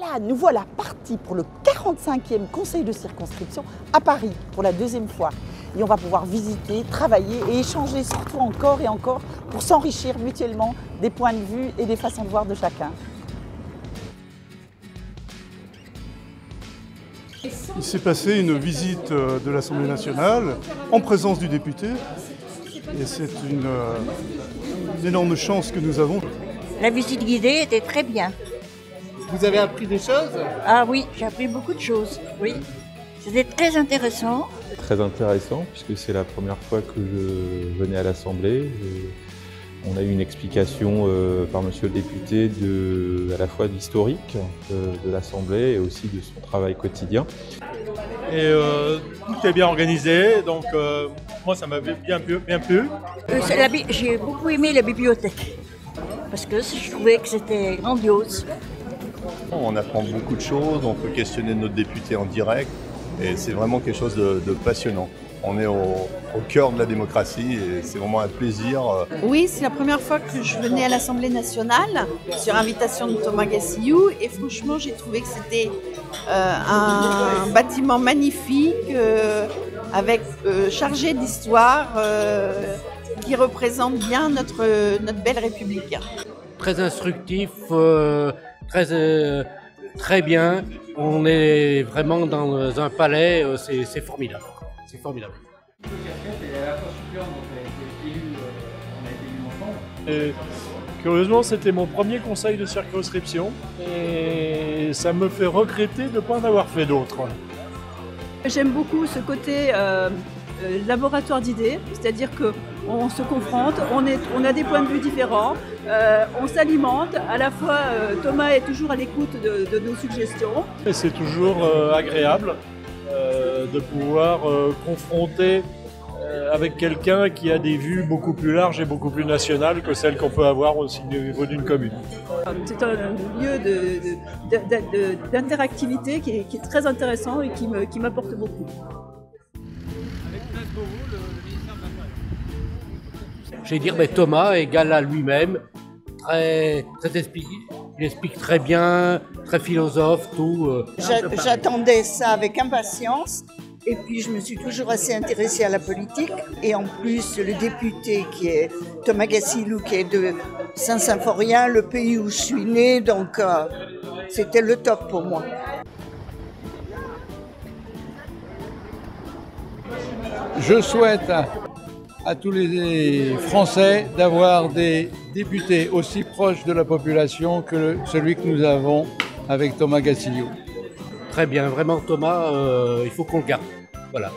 voilà, nous voilà partis pour le 45e conseil de circonscription à Paris pour la deuxième fois. Et on va pouvoir visiter, travailler et échanger surtout encore et encore pour s'enrichir mutuellement des points de vue et des façons de voir de chacun. Il s'est passé une visite de l'Assemblée nationale en présence du député et c'est une énorme chance que nous avons. La visite guidée était très bien. Vous avez appris des choses? Ah oui, j'ai appris beaucoup de choses, oui. C'était très intéressant. Très intéressant puisque c'est la première fois que je venais à l'Assemblée. On a eu une explication par monsieur le député à la fois de l'historique de l'Assemblée et aussi de son travail quotidien. Et tout est bien organisé, donc moi ça m'a bien plu. J'ai beaucoup aimé la bibliothèque parce que je trouvais que c'était grandiose. On apprend beaucoup de choses, on peut questionner notre député en direct et c'est vraiment quelque chose de passionnant. On est au cœur de la démocratie et c'est vraiment un plaisir. Oui, c'est la première fois que je venais à l'Assemblée nationale sur invitation de Thomas Gassillou et franchement j'ai trouvé que c'était un bâtiment magnifique avec chargé d'histoire qui représente bien notre belle République. Très instructif, très bien. On est vraiment dans un palais, c'est formidable. C'est formidable. Et curieusement, c'était mon premier conseil de circonscription et ça me fait regretter de ne pas en avoir fait d'autres. J'aime beaucoup ce côté laboratoire d'idées, c'est-à-dire qu'on se confronte, on a des points de vue différents, on s'alimente, à la fois Thomas est toujours à l'écoute de nos suggestions. Et c'est toujours agréable de pouvoir confronter avec quelqu'un qui a des vues beaucoup plus larges et beaucoup plus nationales que celles qu'on peut avoir aussi au niveau d'une commune. C'est un lieu d'interactivité qui est très intéressant et qui m'apporte beaucoup. Je vais dire, Thomas égale à lui-même, très expliqué. Il explique très bien, très philosophe, tout. J'attendais ça avec impatience et puis je me suis toujours assez intéressée à la politique. Et en plus, le député qui est Thomas Gassillou, qui est de Saint-Symphorien, le pays où je suis née, donc c'était le top pour moi. Je souhaite à tous les Français d'avoir des députés aussi proches de la population que celui que nous avons avec Thomas Gassillou. Très bien, vraiment Thomas, il faut qu'on le garde. Voilà.